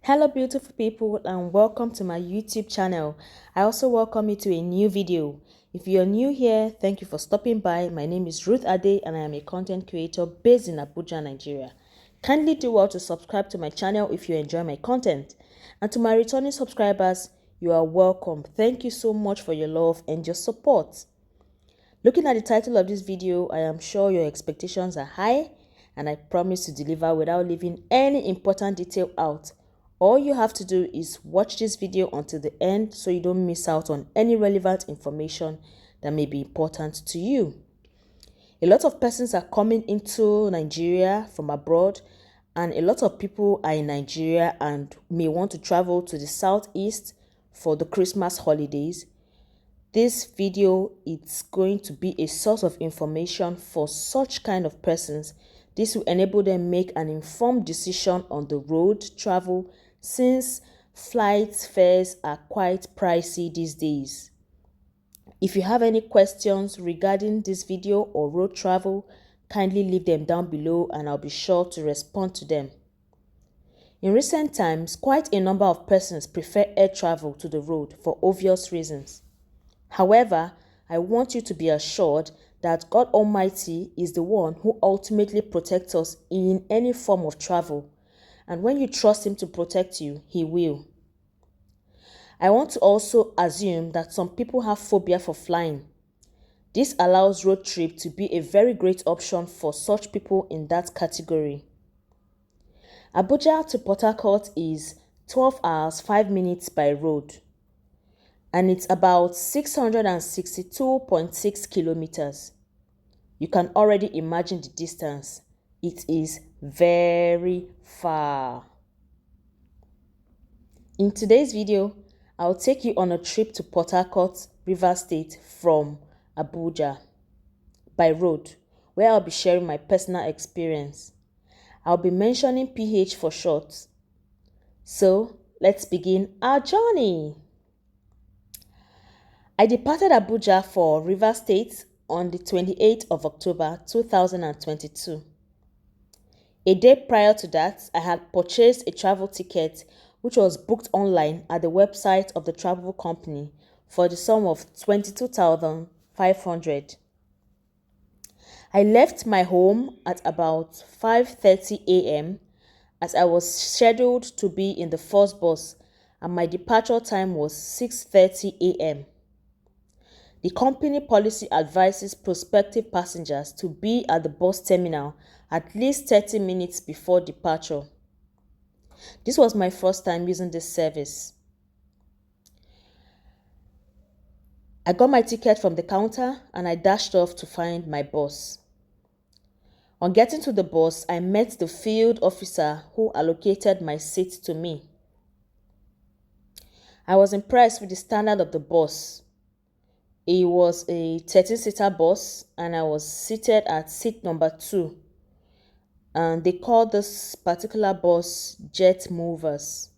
Hello beautiful people and welcome to my YouTube channel. I also welcome you to a new video. If you're new here, thank you for stopping by. My name is Ruth Ade and I am a content creator based in Abuja, Nigeria. Kindly do well to subscribe to my channel if you enjoy my content. And to my returning subscribers, you are welcome. Thank you so much for your love and your support. Looking at the title of this video, I am sure your expectations are high and I promise to deliver without leaving any important detail out. All you have to do is watch this video until the end so you don't miss out on any relevant information that may be important to you. A lot of persons are coming into Nigeria from abroad, and a lot of people are in Nigeria and may want to travel to the southeast for the Christmas holidays. This video is going to be a source of information for such kind of persons. This will enable them make an informed decision on the road travel, since flight fares are quite pricey these days. If you have any questions regarding this video or road travel, kindly leave them down below and I'll be sure to respond to them. In recent times, quite a number of persons prefer air travel to the road for obvious reasons. However, I want you to be assured that God Almighty is the one who ultimately protects us in any form of travel. And when you trust Him to protect you, He will. I want to also assume that some people have phobia for flying. This allows road trip to be a very great option for such people in that category. Abuja to Portharcourt is 12 hours 5 minutes by road, and it's about 662.6 kilometers. You can already imagine the distance. It is very far. In today's video, I'll take you on a trip to Portharcourt, Rivers State from Abuja by road, where I'll be sharing my personal experience. I'll be mentioning PH for short. So, let's begin our journey. I departed Abuja for Rivers State on the 28th of October 2022. A day prior to that, I had purchased a travel ticket which was booked online at the website of the travel company for the sum of 22,500. I left my home at about 5:30 a.m. as I was scheduled to be in the first bus and my departure time was 6:30 a.m. The company policy advises prospective passengers to be at the bus terminal at least 30 minutes before departure. This was my first time using this service. I got my ticket from the counter and I dashed off to find my bus. On getting to the bus, I met the field officer who allocated my seat to me. I was impressed with the standard of the bus. It was a 13-seater bus and I was seated at seat number 2. And they called this particular bus Jet Movers.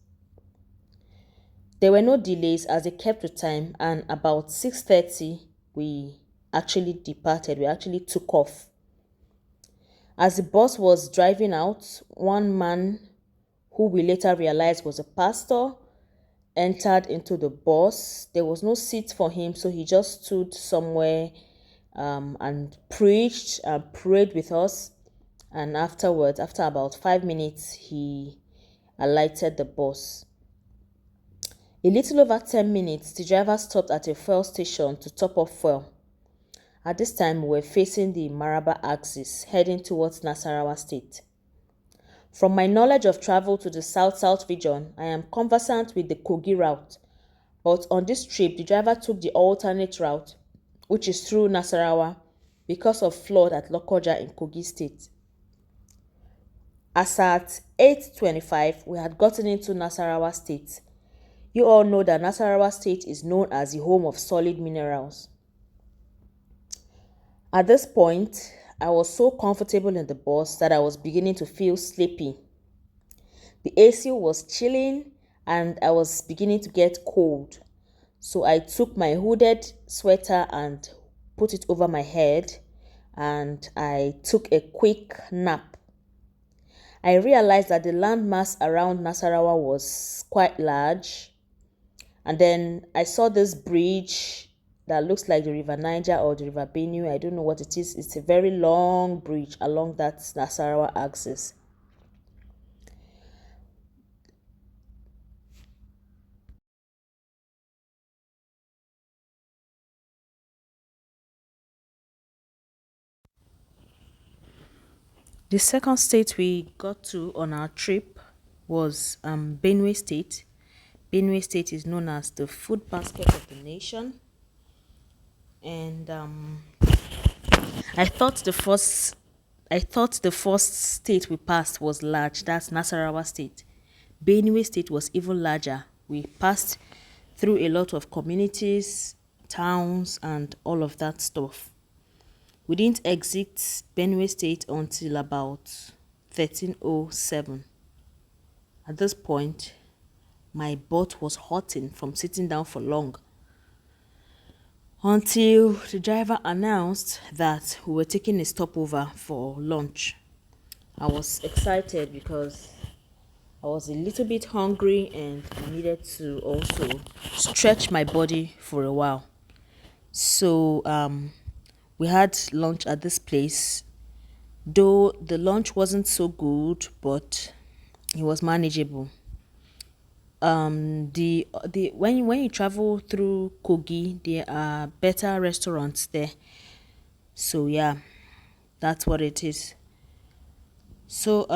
There were no delays as they kept the time, and about 6:30 we actually departed. We actually took off. As the bus was driving out, one man, who we later realized was a pastor, entered into the bus. There was no seat for him, so he just stood somewhere and preached and prayed with us. And afterwards, after about 5 minutes, he alighted the bus. A little over 10 minutes, the driver stopped at a fuel station to top up fuel. At this time, we were facing the Maraba axis, heading towards Nassarawa State. From my knowledge of travel to the South-South region, I am conversant with the Kogi route. But on this trip, the driver took the alternate route, which is through Nassarawa, because of flood at Lokoja in Kogi State. As at 8:25, we had gotten into Nassarawa State. You all know that Nassarawa State is known as the home of solid minerals. At this point, I was so comfortable in the bus that I was beginning to feel sleepy. The AC was chilling and I was beginning to get cold. So I took my hooded sweater and put it over my head and I took a quick nap. I realized that the landmass around Nasarawa was quite large. And then I saw this bridge that looks like the River Niger or the River Benue. I don't know what it is. It's a very long bridge along that Nasarawa axis. The second state we got to on our trip was Benue State. Benue State is known as the food basket of the nation. And I thought the first state we passed was large. That's Nasarawa State. Benue State was even larger. We passed through a lot of communities, towns, and all of that stuff. We didn't exit Benue State until about 1307. At this point, my butt was hurting from sitting down for long, until the driver announced that we were taking a stopover for lunch. I was excited because I was a little bit hungry and I needed to also stretch my body for a while. So we had lunch at this place, though the lunch wasn't so good, but it was manageable. The when you travel through Kogi, there are better restaurants there. So yeah, that's what it is. So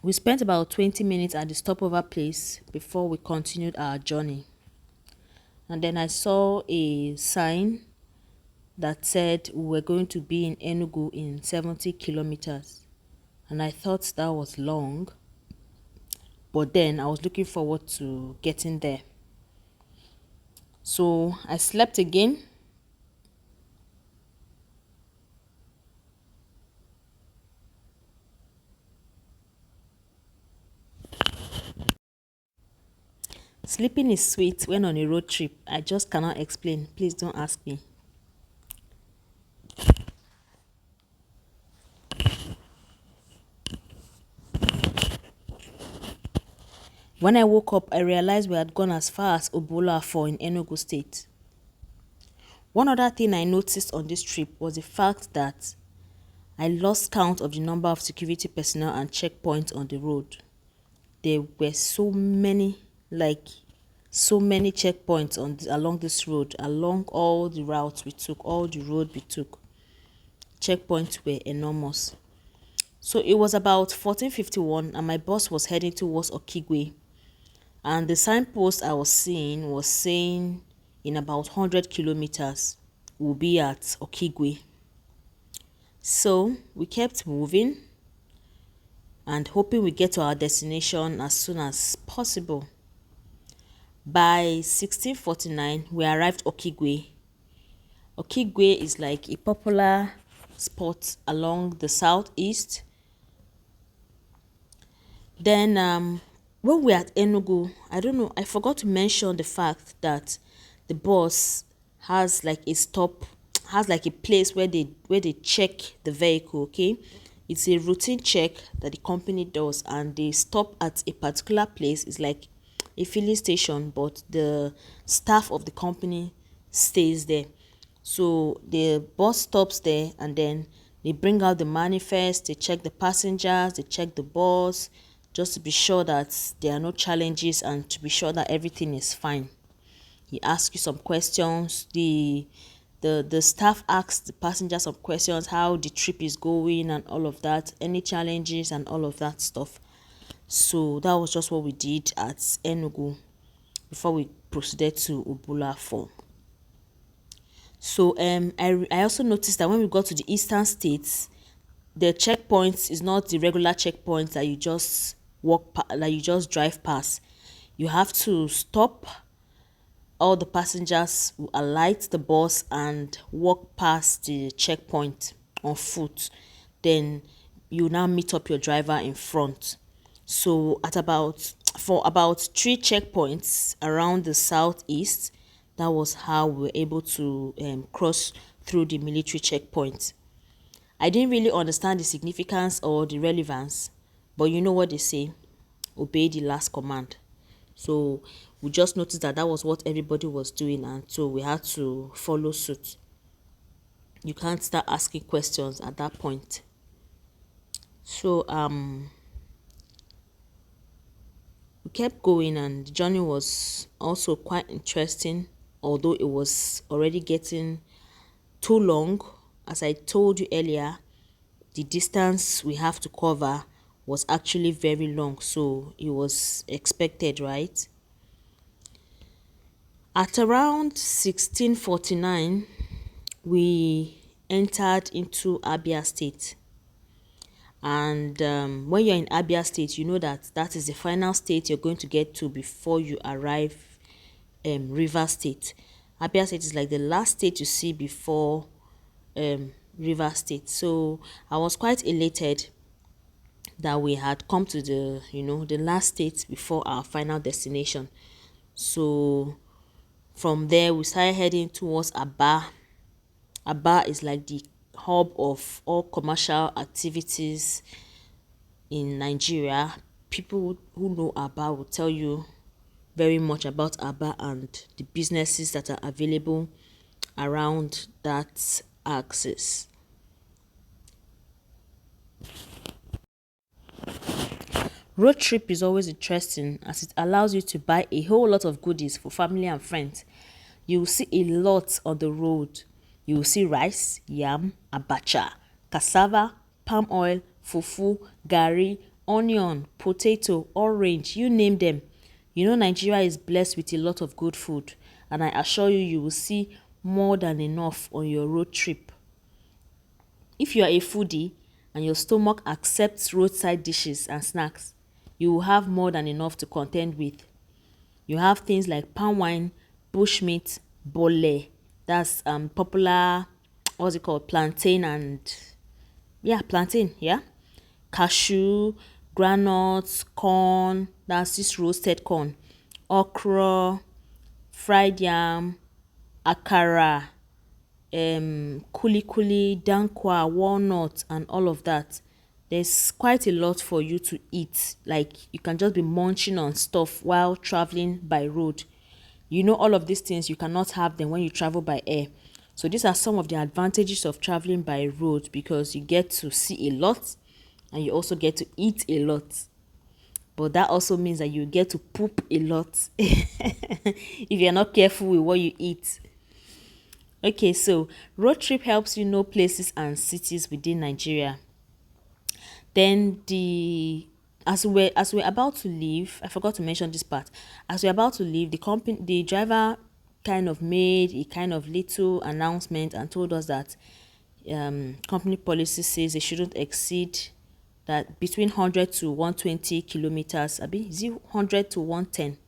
we spent about 20 minutes at the stopover place before we continued our journey. And then I saw a sign that said we were going to be in Enugu in 70 kilometers. And I thought that was long, but then I was looking forward to getting there. So I slept again. Sleeping is sweet when on a road trip. I just cannot explain. Please don't ask me. When I woke up, I realized we had gone as far as Obolafo in Enugu State. One other thing I noticed on this trip was the fact that I lost count of the number of security personnel and checkpoints on the road. There were so many checkpoints along this road, along all the routes we took, all the road we took. Checkpoints were enormous. So it was about 14:51 and my bus was heading towards Okigwe. And the signpost I was seeing was saying in about 100 kilometers we'll be at Okigwe. So we kept moving and hoping we get to our destination as soon as possible. By 16:49, we arrived Okigwe. Okigwe is like a popular spot along the southeast. Then when we're at Enugu, I don't know, I forgot to mention the fact that the bus has like a place where they check the vehicle, okay? It's a routine check that the company does, and they stop at a particular place. It's like a filling station, but the staff of the company stays there. So the bus stops there and then they bring out the manifest, they check the passengers, they check the bus, just to be sure that there are no challenges and to be sure that everything is fine. He asks you some questions. The staff asks the passengers some questions, how the trip is going and all of that, any challenges and all of that stuff. So that was just what we did at Enugu before we proceeded to Obolafo. So I also noticed that when we got to the eastern states, the checkpoints is not the regular checkpoints that you just drive past. You have to stop. All the passengers will alight the bus and walk past the checkpoint on foot. Then you now meet up your driver in front. So for about 3 checkpoints around the southeast, that was how we were able to cross through the military checkpoint. I didn't really understand the significance or the relevance, But you know what they say, obey the last command. So we just noticed that that was what everybody was doing, and so we had to follow suit. You can't start asking questions at that point. So we kept going, and the journey was also quite interesting, although it was already getting too long. As I told you earlier, the distance we have to cover was actually very long, so it was expected, right? At around 1649, we entered into Abia State. And when you're in Abia State, you know that that is the final state you're going to get to before you arrive River State. Abia State is like the last state you see before River State. So I was quite elated that we had come to the, the last state before our final destination. So from there, we started heading towards Aba. Aba is like the hub of all commercial activities in Nigeria. People who know Aba will tell you very much about Aba and the businesses that are available around that axis. Road trip is always interesting as it allows you to buy a whole lot of goodies for family and friends. You will see a lot on the road. You will see rice, yam, abacha, cassava, palm oil, fufu, garri, onion, potato, orange, you name them. You know Nigeria is blessed with a lot of good food, and I assure you, you will see more than enough on your road trip. If you are a foodie and your stomach accepts roadside dishes and snacks, you will have more than enough to contend with. You have things like palm wine, bushmeat, bole, that's popular, what's it called, plantain and, plantain, cashew, granuts, corn, that's this roasted corn, okra, fried yam, akara, kuli, dankwa, walnut, and all of that. There's quite a lot for you to eat. Like, you can just be munching on stuff while traveling by road. You know, all of these things, you cannot have them when you travel by air. So these are some of the advantages of traveling by road, because you get to see a lot and you also get to eat a lot. But that also means that you get to poop a lot if you're not careful with what you eat. Okay, so road trip helps you know places and cities within Nigeria. Then as we're about to leave, I forgot to mention this part. As we're about to leave, the driver kind of made a kind of little announcement and told us that company policy says they shouldn't exceed that between 100 to 120 kilometers. Is it 100 to 110?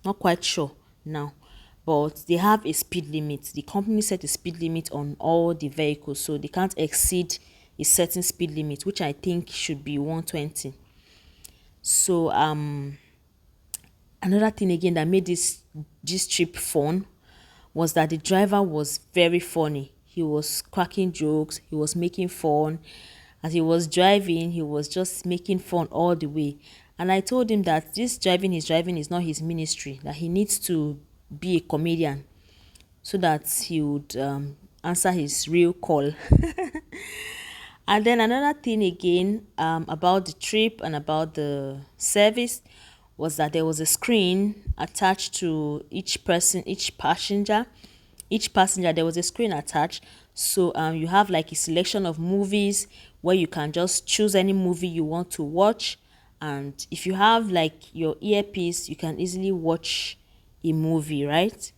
Not quite sure now. But they have a speed limit. The company set a speed limit on all the vehicles, so they can't exceed a certain speed limit, which I think should be 120. So another thing again that made this trip fun was that the driver was very funny. He was cracking jokes, he was making fun. As he was driving, he was just making fun all the way. And I told him that this driving he's driving is not his ministry, that he needs to be a comedian so that he would answer his real call. And then another thing again about the trip and about the service was that there was a screen attached to each passenger. Each passenger, there was a screen attached. So you have like a selection of movies where you can just choose any movie you want to watch. And if you have like your earpiece, you can easily watch a movie, right?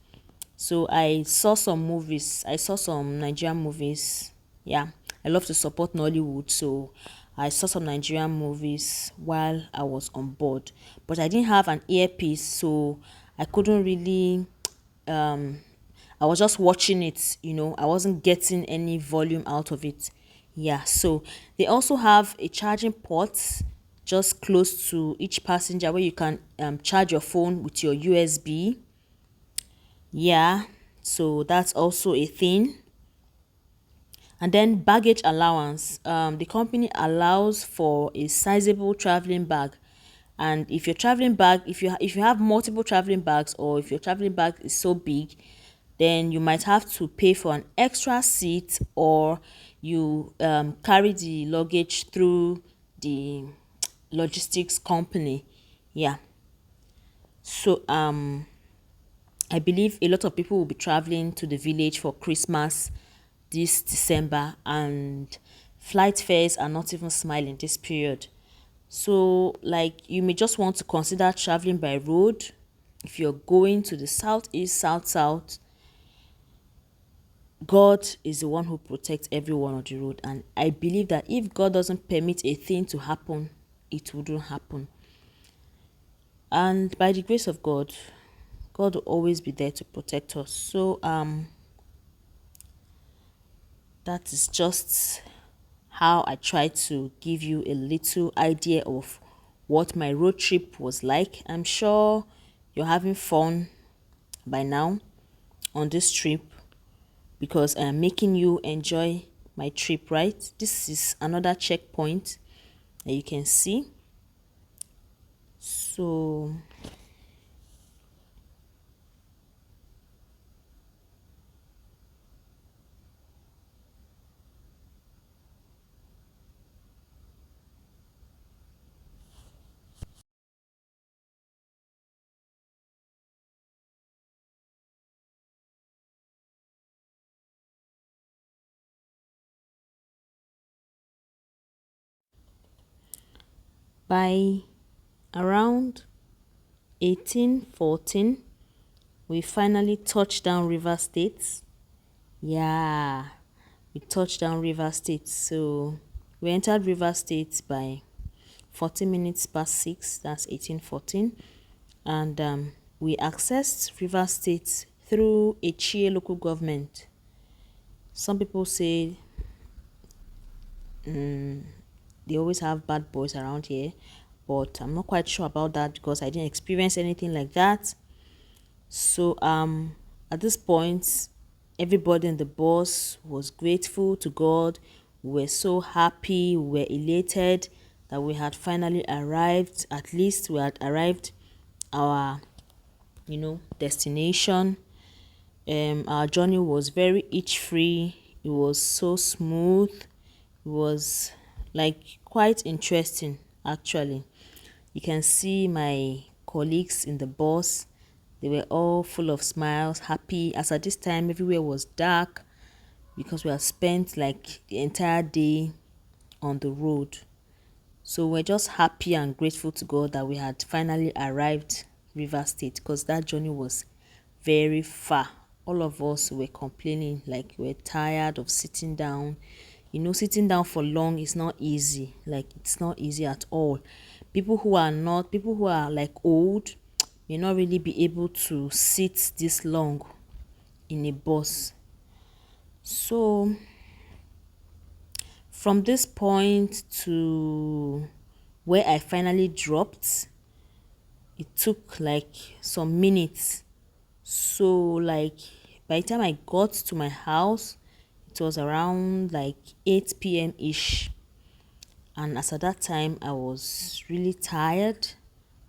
So I saw some movies. I saw some Nigerian movies. Yeah, I love to support Nollywood, so I saw some Nigerian movies while I was on board. But I didn't have an earpiece, so I couldn't really I was just watching it, I wasn't getting any volume out of it. Yeah, so they also have a charging port just close to each passenger where you can charge your phone with your USB. Yeah, so that's also a thing. And then baggage allowance. The company allows for a sizable traveling bag, and if your traveling bag, if you have multiple traveling bags, or if your traveling bag is so big, then you might have to pay for an extra seat, or you carry the luggage through the logistics company. Yeah. So I believe a lot of people will be traveling to the village for Christmas this December, and flight fares are not even smiling this period. So, like, you may just want to consider traveling by road. If you're going to the southeast, south, God is the one who protects everyone on the road. And I believe that if God doesn't permit a thing to happen, it wouldn't happen. And by the grace of God, God will always be there to protect us. So that is just how I try to give you a little idea of what my road trip was like. I'm sure you're having fun by now on this trip, because I am making you enjoy my trip, right? This is another checkpoint that you can see. So by around 1814, we finally touched down River State. Yeah, we touched down River State. So we entered River State by 40 minutes past 6. That's 1814. And we accessed River State through a Chie local government. Some people say they always have bad boys around here, but I'm not quite sure about that because I didn't experience anything like that. So at this point, everybody in the bus was grateful to God. We were so happy, we were elated that we had finally arrived. At least we had arrived our destination. Our journey was very itch free. It was so smooth. It was like quite interesting actually. You can see my colleagues in the bus. They were all full of smiles, happy, as at this time everywhere was dark because we had spent like the entire day on the road. So we're just happy and grateful to God that we had finally arrived River State, because that journey was very far. All of us were complaining, like we're tired of sitting down. Sitting down for long is not easy. Like, it's not easy at all. People who are like old may not really be able to sit this long in a bus. So from this point to where I finally dropped, it took like some minutes. So like by the time I got to my house, it was around like 8 p.m. ish. And as at that time, I was really tired.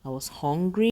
I was hungry.